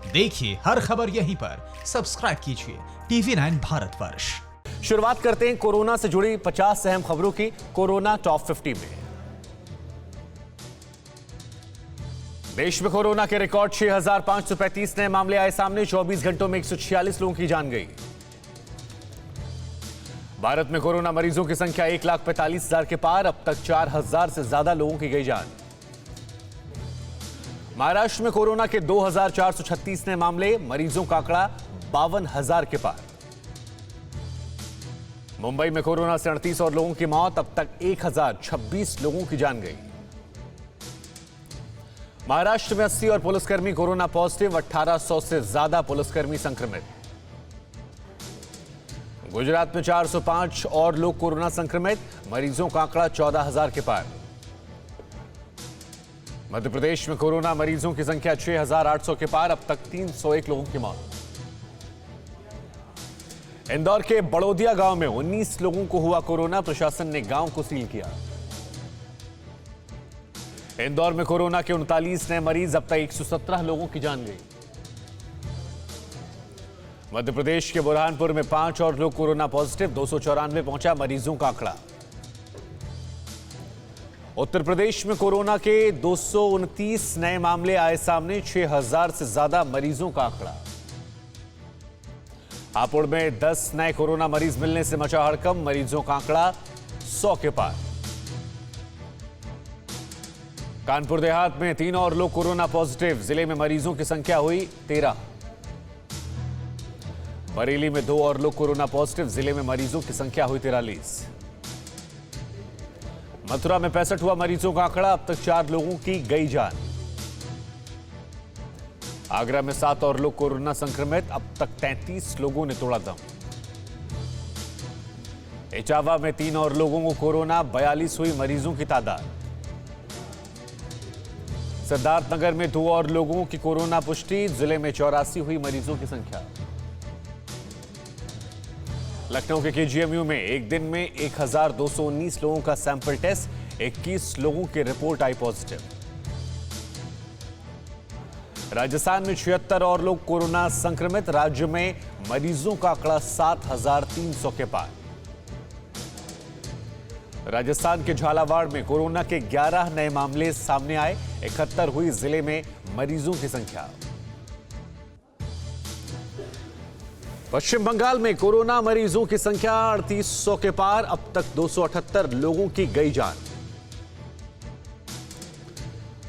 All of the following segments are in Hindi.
देखिए हर खबर यहीं पर, सब्सक्राइब कीजिए TV9 भारतवर्ष। शुरुआत करते हैं कोरोना से जुड़ी 50 अहम खबरों की कोरोना टॉप 50 में। देश में कोरोना के रिकॉर्ड 6,535 नए मामले आए सामने। 24 घंटों में 146 लोगों की जान गई। भारत में कोरोना मरीजों की संख्या 1,45,000 के पार। अब तक 4,000 से ज्यादा लोगों की गई जान। महाराष्ट्र में कोरोना के 2,436 नए मामले। मरीजों का आंकड़ा 52,000 के पार। मुंबई में कोरोना से 38 और लोगों की मौत। अब तक 1,026 लोगों की जान गई। महाराष्ट्र में 80 और पुलिसकर्मी कोरोना पॉजिटिव। 1,800 से ज्यादा पुलिसकर्मी संक्रमित। गुजरात में 405 और लोग कोरोना संक्रमित। मरीजों का आंकड़ा 14,000 के पार। मध्य प्रदेश में कोरोना मरीजों की संख्या 6,800 के पार। अब तक 301 लोगों की मौत। इंदौर के बड़ौदिया गांव में 19 लोगों को हुआ कोरोना। प्रशासन ने गांव को सील किया। इंदौर में कोरोना के 39 नए मरीज। अब तक 117 लोगों की जान गई। मध्य प्रदेश के बुरहानपुर में 5 और लोग कोरोना पॉजिटिव। 294 पहुंचा मरीजों का आंकड़ा। उत्तर प्रदेश में कोरोना के 229 नए मामले आए सामने। 6,000 से ज्यादा मरीजों का आंकड़ा। हापुड़ में 10 नए कोरोना मरीज मिलने से मचा हड़कंप। मरीजों का आंकड़ा 100 के पार। कानपुर देहात में 3 और लोग कोरोना पॉजिटिव। जिले में मरीजों की संख्या हुई 13। बरेली में 2 और लोग कोरोना पॉजिटिव। जिले में मरीजों की संख्या हुई 43। मथुरा में 65 हुआ मरीजों का आंकड़ा। अब तक 4 लोगों की गई जान। आगरा में 7 और लोग कोरोना संक्रमित। अब तक 33 लोगों ने तोड़ा दम। इटावा में 3 और लोगों को कोरोना। 42 हुई मरीजों की तादाद। सिद्धार्थनगर में 2 और लोगों की कोरोना पुष्टि। जिले में 84 हुई मरीजों की संख्या। लखनऊ के केजीएमयू में एक दिन में 1,219 लोगों का सैंपल टेस्ट। 21 लोगों की रिपोर्ट आई पॉजिटिव। राजस्थान में 76 और लोग कोरोना संक्रमित। राज्य में मरीजों का आंकड़ा 7,300 के पार। राजस्थान के झालावाड़ में कोरोना के 11 नए मामले सामने आए। 71 हुई जिले में मरीजों की संख्या। पश्चिम बंगाल में कोरोना मरीजों की संख्या 3,800 के पार। अब तक 278 लोगों की गई जान।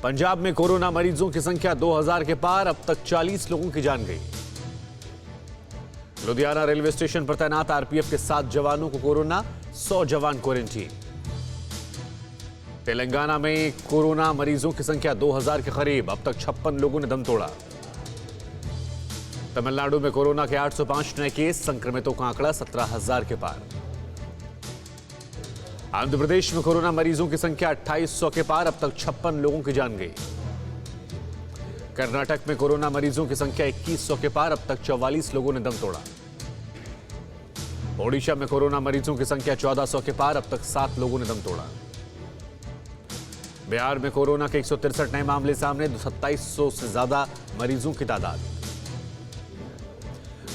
पंजाब में कोरोना मरीजों की संख्या 2,000 के पार। अब तक 40 लोगों की जान गई। लुधियाना रेलवे स्टेशन पर तैनात आरपीएफ के 7 जवानों को कोरोना। 100 जवान क्वारंटीन। तेलंगाना में कोरोना मरीजों की संख्या 2,000 के करीब। अब तक 56 लोगों ने दम तोड़ा। तमिलनाडु में कोरोना के 805 नए केस। संक्रमितों का आंकड़ा 17,000 के पार। आंध्र प्रदेश में कोरोना मरीजों की संख्या 2,800 के पार। अब तक 56 लोगों की जान गई। कर्नाटक में कोरोना मरीजों की संख्या 2,100 के पार। अब तक 44 लोगों ने दम तोड़ा। ओडिशा में कोरोना मरीजों की संख्या 1,400 के पार। अब तक 7 लोगों ने दम तोड़ा। बिहार में कोरोना के 163 नए मामले सामने। 2,700 से ज्यादा मरीजों की तादाद।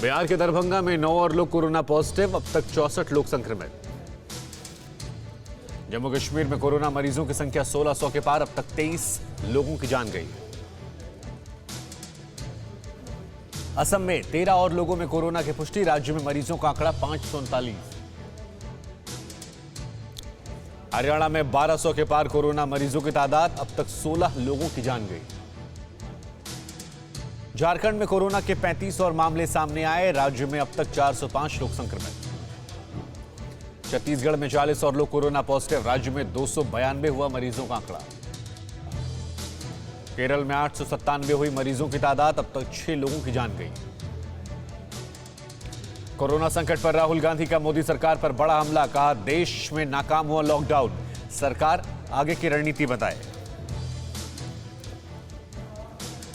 बिहार के दरभंगा में 9 और लोग कोरोना पॉजिटिव। अब तक 64 लोग संक्रमित। जम्मू कश्मीर में कोरोना मरीजों की संख्या 1,600 के पार। अब तक 23 लोगों की जान गई। असम में 13 और लोगों में कोरोना की पुष्टि। राज्य में मरीजों का आंकड़ा 539। हरियाणा में 1,200 के पार कोरोना मरीजों की तादाद। अब तक 16 लोगों की जान गई। झारखंड में कोरोना के 35 और मामले सामने आए। राज्य में अब तक 405 लोग संक्रमित। छत्तीसगढ़ में 40 और लोग कोरोना पॉजिटिव। राज्य में 292 हुआ मरीजों का आंकड़ा। केरल में 897 हुई मरीजों की तादाद। अब तक 6 लोगों की जान गई। कोरोना संकट पर राहुल गांधी का मोदी सरकार पर बड़ा हमला। कहा देश में नाकाम हुआ लॉकडाउन। सरकार आगे की रणनीति बताए।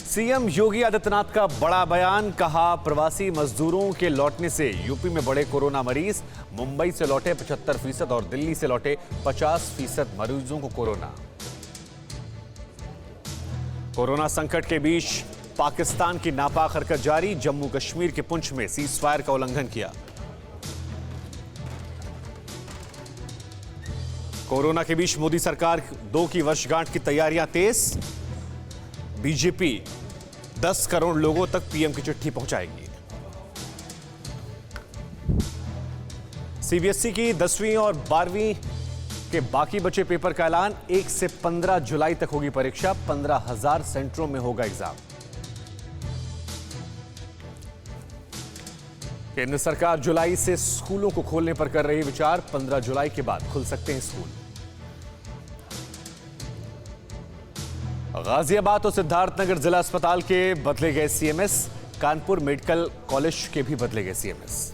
सीएम योगी आदित्यनाथ का बड़ा बयान। कहा प्रवासी मजदूरों के लौटने से यूपी में बढ़े कोरोना मरीज। मुंबई से लौटे 75% और दिल्ली से लौटे 50% मरीजों को कोरोना। कोरोना संकट के बीच पाकिस्तान की नापाक हरकत जारी, जम्मू कश्मीर के पुंछ में सीज फायर का उल्लंघन किया। कोरोना के बीच मोदी सरकार 2 की वर्षगांठ की तैयारियां तेज, बीजेपी 10 करोड़ लोगों तक पीएम की चिट्ठी पहुंचाएगी। सीबीएसई की 10वीं और 12वीं के बाकी बचे पेपर का ऐलान, 1 से 15 जुलाई तक होगी परीक्षा, 15,000 सेंटरों में होगा एग्जाम। केंद्र सरकार जुलाई से स्कूलों को खोलने पर कर रही विचार, 15 जुलाई के बाद खुल सकते हैं स्कूल। गाजियाबाद और सिद्धार्थनगर जिला अस्पताल के बदले गए सीएमएस, कानपुर मेडिकल कॉलेज के भी बदले गए सीएमएस।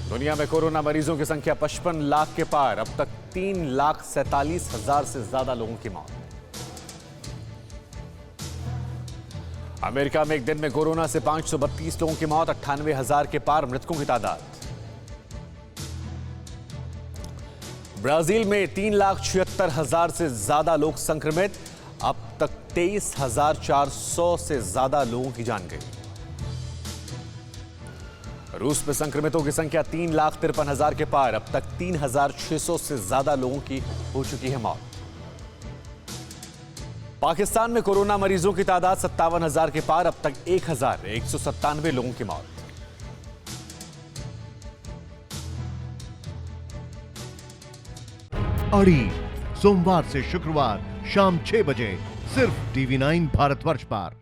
दुनिया में कोरोना मरीजों की संख्या 55 लाख के पार, अब तक 3,47,000 से ज्यादा लोगों की मौत। अमेरिका में एक दिन में कोरोना से 532 लोगों की मौत, 98,000 के पार मृतकों की तादाद। ब्राजील में 3,76,000 से ज्यादा लोग संक्रमित, अब तक 23,400 से ज्यादा लोगों की जान गई। रूस में संक्रमितों की संख्या 3,53,000 के पार, अब तक 3,600 से ज्यादा लोगों की हो चुकी है मौत। पाकिस्तान में कोरोना मरीजों की तादाद 57,000 के पार, अब तक 1,197 लोगों की मौत। अड़ी सोमवार से शुक्रवार शाम 6 बजे सिर्फ TV9 भारतवर्ष पर।